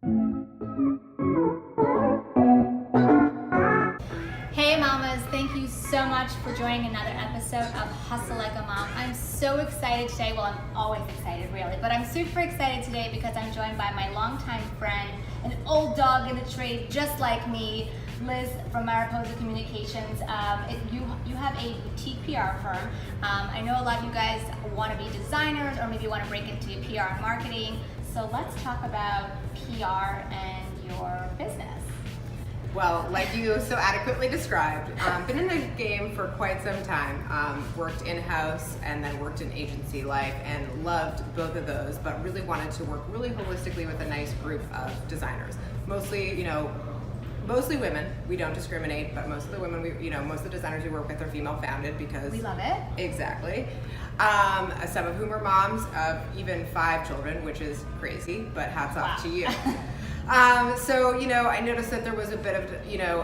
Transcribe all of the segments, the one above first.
Hey mamas, thank you so much for joining another episode of Hustle Like a Mom. I'm so excited today. Well, I'm always excited really, but I'm super excited today because I'm joined by my longtime friend, an old dog in the trade just like me, Liz from Mariposa Communications. You have a boutique PR firm. I know a lot of you guys want to be designers or maybe want to break into PR and marketing. So let's talk about PR and your business. Well, like you so adequately described, been in the game for quite some time. Worked in-house and then worked in agency life and loved both of those, but really wanted to work really holistically with a nice group of designers. Mostly women. We don't discriminate, but most of the women, most of the designers we work with are female founded because We love it. Exactly. Some of whom are moms of even 5 children, which is crazy, but hats off to you. So, I noticed that there was a bit of,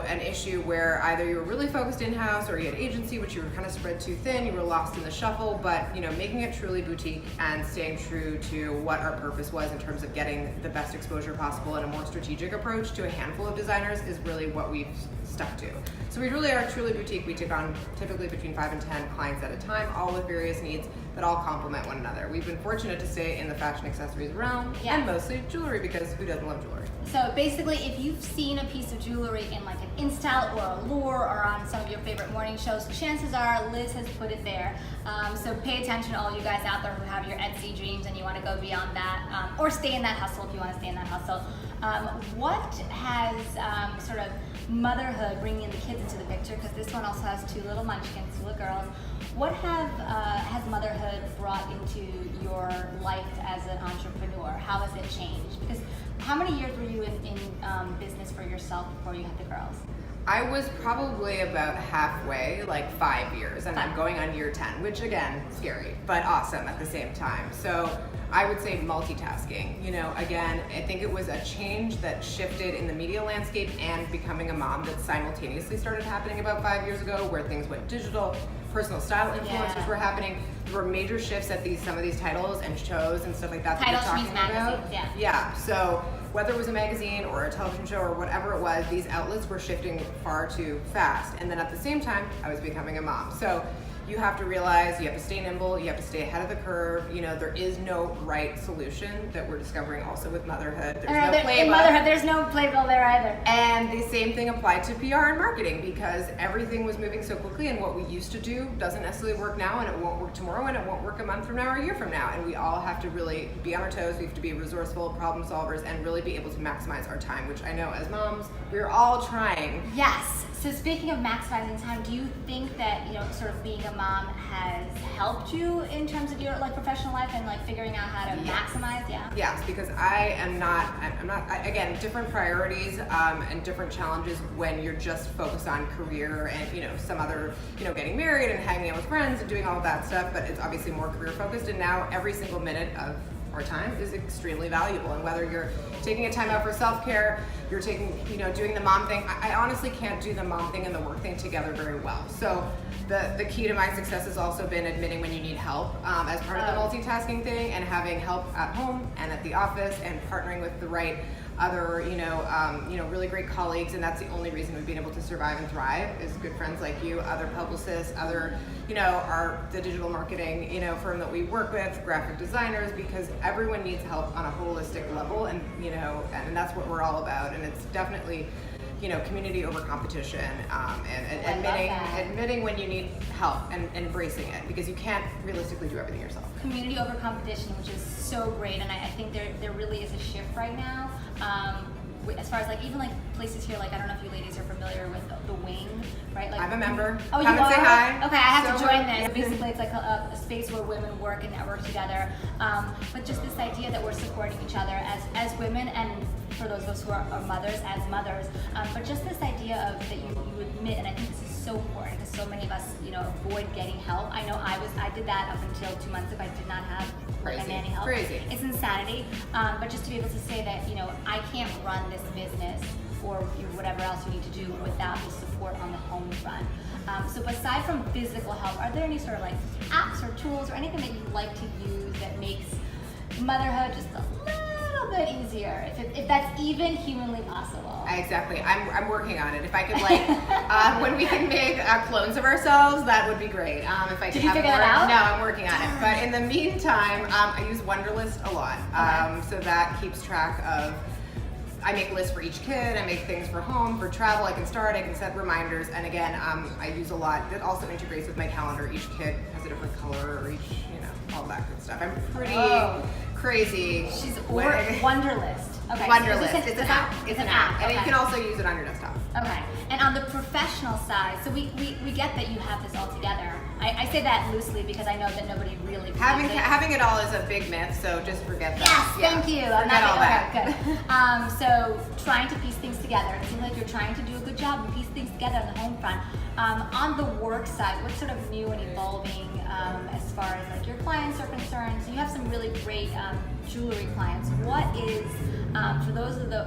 an issue where either you were really focused in-house or you had agency, which you were kind of spread too thin, you were lost in the shuffle, but, making it truly boutique and staying true to what our purpose was in terms of getting the best exposure possible and a more strategic approach to a handful of designers is really what we've stuck to. So we really are truly boutique. We take on typically between 5 and 10 clients at a time, all with various needs that all complement one another. We've been fortunate to stay in the fashion accessories realm and mostly jewelry because who doesn't love jewelry? So basically, if you've seen a piece of jewelry in like an InStyle or a Lure or on some of your favorite morning shows, chances are Liz has put it there. So pay attention to all you guys out there who have your Etsy dreams and you want to go beyond that, or stay in that hustle if you want to stay in that hustle. What has sort of motherhood, bringing in the kids into the picture, because this one also has 2 little munchkins, 2 little girls. What has motherhood brought into your life as an entrepreneur? How has it changed? Because how many years were you in business for yourself before you had the girls? I was probably about halfway, like 5 years, and I'm going on year 10, which again, scary, but awesome at the same time. So I would say multitasking. Again, I think it was a change that shifted in the media landscape and becoming a mom that simultaneously started happening about 5 years ago, where things went digital, personal style influencers were happening. There were major shifts at some of these titles and shows and stuff like that. Titles that means magazines, Yeah, so whether it was a magazine or a television show or whatever it was, these outlets were shifting far too fast. And then at the same time, I was becoming a mom. So you have to realize you have to stay nimble, you have to stay ahead of the curve. There is no right solution that we're discovering also with motherhood. There's no playbook. In motherhood, there's no playbill there either. And the same thing applied to PR and marketing because everything was moving so quickly, and what we used to do doesn't necessarily work now, and it won't work tomorrow, and it won't work a month from now or a year from now. And we all have to really be on our toes. We have to be resourceful, problem solvers, and really be able to maximize our time, which I know as moms, we're all trying. Yes. So speaking of maximizing time, do you think that, sort of being a mom has helped you in terms of your professional life and figuring out how to maximize? Yeah. Yes, because I'm not, again, different priorities and different challenges when you're just focused on career and, some other, getting married and hanging out with friends and doing all of that stuff, but it's obviously more career focused, and now every single minute of our time is extremely valuable. And whether you're taking a time out for self-care, you're taking, doing the mom thing. I honestly can't do the mom thing and the work thing together very well. So the key to my success has also been admitting when you need help as part of the multitasking thing, and having help at home and at the office, and partnering with the right other, really great colleagues. And that's the only reason we've been able to survive and thrive is good friends like you, other publicists, other, the digital marketing, firm that we work with, graphic designers, because everyone needs help on a holistic level, and, and that's what we're all about. And it's definitely, community over competition, and admitting when you need help and embracing it, because you can't realistically do everything yourself. Community over competition, which is so great, and I think there really is a shift right now. As far as even places here, I don't know if you ladies are familiar with the Wing, right? I'm a member. Oh, Come you and are? say hi. Okay, I have to join this. Basically, it's a space where women work and network together. But just this idea that we're supporting each other as women, and for those of us who are mothers, as mothers. But just this idea of that you admit, and I think this is so important because so many of us, avoid getting help. I know I did that up until 2 months ago. I did not have my nanny help. Crazy. It's insanity. But just to be able to say that, I can't run this business or whatever else you need to do without the support on the home front. So aside from physical help, are there any sort of apps or tools or anything that you like to use that makes motherhood just a little little bit easier, if that's even humanly possible. Exactly. I'm working on it. If I could when we can make clones of ourselves, that would be great. If I could Did you have figure more, that out? No, I'm working on it. But in the meantime, I use Wunderlist a lot. So that keeps track of. I make lists for each kid. I make things for home, for travel. I can set reminders, and again, I use a lot. That also integrates with my calendar. Each kid has a different color, or each, all that good stuff. I'm pretty crazy. She's Wunderlist. Okay. Wunderlist. It's an app. It's an app, and okay. you can also use it on your desktop. Okay. And on the professional side, so we get that you have this all together. I say that loosely because I know that nobody really having it all is a big myth, so just forget that. Yes, thank you. Forget all that. Okay, good. So trying to piece things together. It seems like you're trying to do a good job and piece things together on the home front. On the work side, what's sort of new and evolving as far as like your clients are concerned? So you have some really great jewelry clients. What is for those of the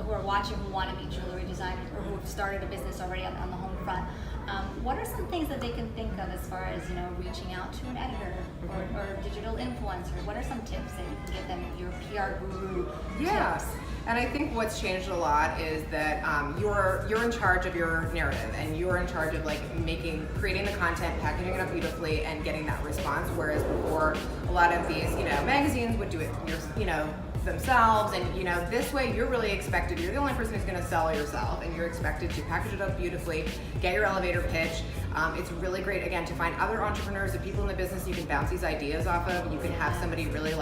who are watching who want to be jewelry designers or who have started a business already on the home front? What are some things that they can think of as far as reaching out to an editor or digital influencer? What are some tips that you can give them, your PR guru tips? And I think what's changed a lot is that you're in charge of your narrative, and you're in charge of creating the content, packaging it up beautifully, and getting that response. Whereas before, a lot of these magazines would do it themselves, and this way you're really expected. You're the only person who's going to sell yourself, and you're expected to package it up beautifully, get your elevator pitch. It's really great again to find other entrepreneurs, or people in the business you can bounce these ideas off of. You can have somebody really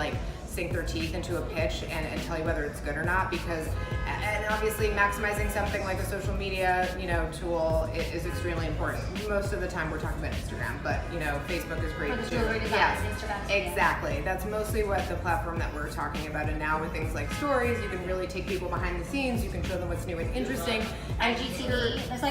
sink their teeth into a pitch and tell you whether it's good or not, because and obviously maximizing something like a social media tool is extremely important. Most of the time we're talking about Instagram, but Facebook is great too. Yes, exactly. That's mostly what the platform that we're talking about. And now with things like stories, you can really take people behind the scenes. You can show them what's new and interesting. And GTV, there's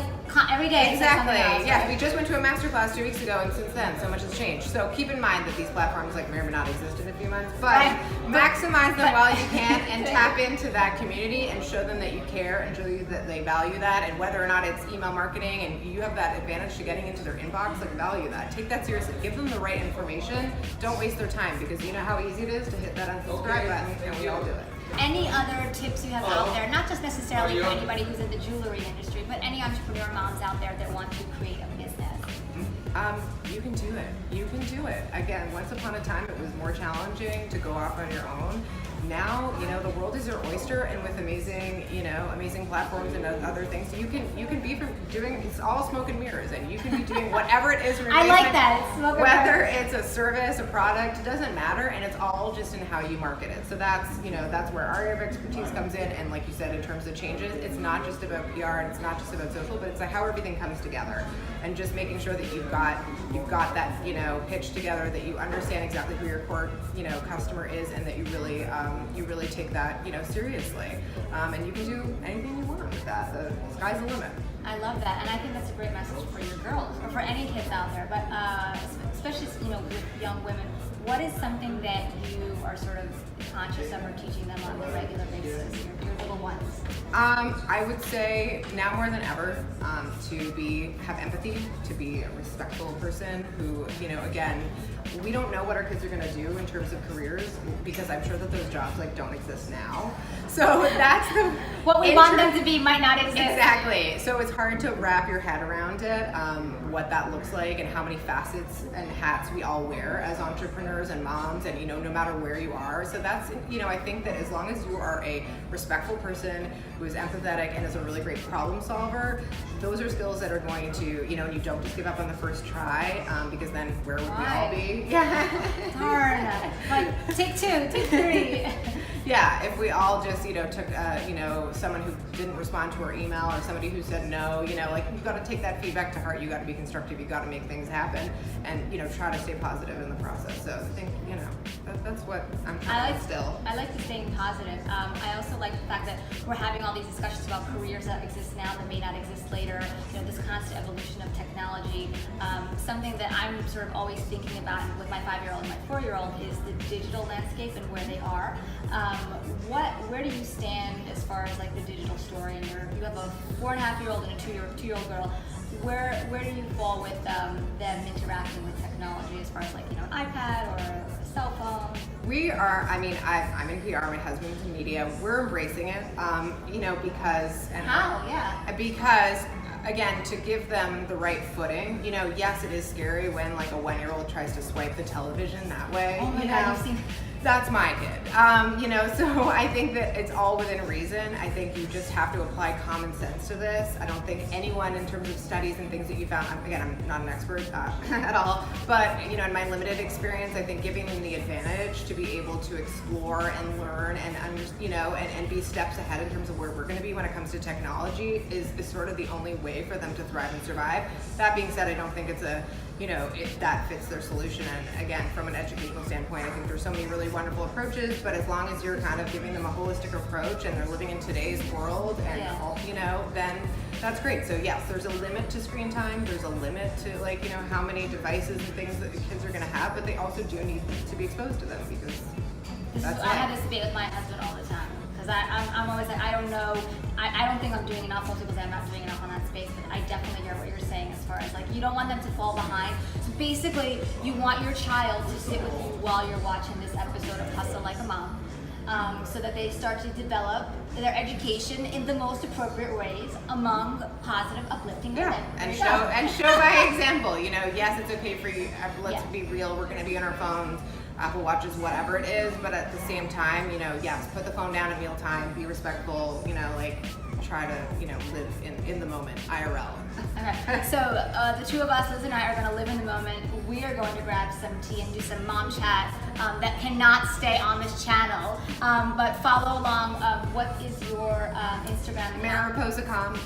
every day. Exactly. Else, yes, right? we just went to a masterclass 2 weeks ago, and since then so much has changed. So keep in mind that these platforms may or may not exist in a few months, but maximize them while you can, and tap into that community and show them that you care and show you that they value that. And whether or not it's email marketing and you have that advantage to getting into their inbox, value that. Take that seriously. Give them the right information. Don't waste their time, because you know how easy it is to hit that unsubscribe button, and we all do it. Any other tips you have out there, not just necessarily for anybody who's in the jewelry industry, but any entrepreneur moms out there that want to create a business? You can do it. You can do it. Again, once upon a time it was more challenging to go off on your own. Now, the world is your oyster, and with amazing platforms and other things, you can be doing, it's all smoke and mirrors, and you can be doing whatever it is in your I business, like that. It's smoke and whether mirrors. it's a service, a product, it doesn't matter, and it's all just in how you market it. So that's where our area of expertise comes in. And like you said, in terms of changes, it's not just about PR and it's not just about social, but it's how everything comes together, and just making sure that you've got that pitch together, that you understand exactly who your core customer is, and that you really take that seriously, and you can do anything you want with that. The sky's the limit. I love that, and I think that's a great message for your girls, or for any kids out there, but especially with young women. What is something that you are sort of conscious of or teaching them on a regular basis, your little ones? I would say now more than ever to have empathy, to be a respectful person who, again, we don't know what our kids are going to do in terms of careers, because I'm sure that those jobs don't exist now. So that's what we want them to be might not exist. Exactly. So it's hard to wrap your head around it, what that looks like, and how many facets and hats we all wear as entrepreneurs and moms, and no matter where you are. So that's I think that as long as you are a respectful person who is empathetic and is a really great problem solver, those are skills that are going to and you don't just give up on the first try, because then where would we all be? Yeah. Darn. Take 2, take 3. Yeah, if we all just took someone who didn't respond to our email, or somebody who said no, you got to take that feedback to heart. You got to be constructive. You got to make things happen, and try to stay positive in the process. So I think that's what I'm trying to instill. I like to stay positive. I also like the fact that we're having all these discussions about careers that exist now that may not exist later. This constant evolution of technology. Something that I'm sort of always thinking about with my 5-year-old and my 4-year-old is the digital landscape and where they are. Where do you stand as far as the digital story? And you have a 4.5-year-old and a 2-year-old girl. where do you fall with them interacting with technology as far as like, you know, an iPad or a cell phone? We are, I mean, I'm in PR, my husband's in media. We're embracing it, you know, because... Because, again, to give them the right footing, you know, yes, it is scary when like a 1-year-old tries to swipe the television that way. Oh my you God, know? you've seen... That's my kid. You know, so I think that it's all within reason. I think you just have to apply common sense to this. I don't think anyone, in terms of studies and things that you found, again, I'm not an expert at all, but, you know, in my limited experience, I think giving them the advantage to be able to explore and learn and, you know, and be steps ahead in terms of where we're going to be when it comes to technology is sort of the only way for them to thrive and survive. That being said, I don't think it's a, you know, that fits their solution. And again, from an educational standpoint, I think there's so many really wonderful approaches, but as long as you're kind of giving them a holistic approach and they're living in today's world and, you know, then that's great. So yes, there's a limit to screen time. There's a limit to, like, you know, how many devices and things that the kids are going to have, but they also do need to be exposed to them because I have this debate with my husband all the time. Because I'm always like, I don't know, I don't think I'm doing enough. Most people say I'm not doing enough on that space, but I definitely hear what you're saying as far as like, you don't want them to fall behind. So basically, you want your child to sit with you while you're watching this episode of Hustle Like a Mom, so that they start to develop their education in the most appropriate ways among positive, uplifting women. And show by example. You know, yes, it's okay for you. Let's be real. We're going to be on our phones, Apple Watches, whatever it is, but at the same time, you know, yes, put the phone down at mealtime, be respectful, you know, like try to, you know, live in the moment, IRL. Okay, so the two of us, Liz and I, are going to live in the moment. We are going to grab some tea and do some mom chat that cannot stay on this channel, but follow along. What is your Instagram? Mariposa Mariposa COMM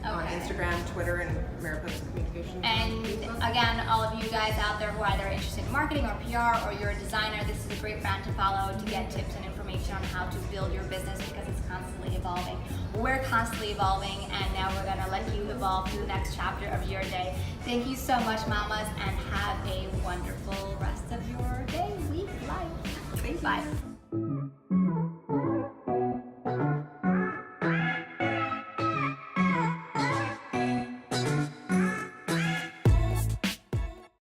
on Instagram, Twitter, and Mariposa Communications. And again, all of you guys out there who are either interested in marketing or PR or you're a designer, this is a great brand to follow to get tips and information on how to build your business because it's constantly evolving. We're constantly evolving, and now we're going to let you evolve through the next chapter of your day. Thank you so much, mamas, and have a wonderful rest of your day, week, life. Thank you. Bye.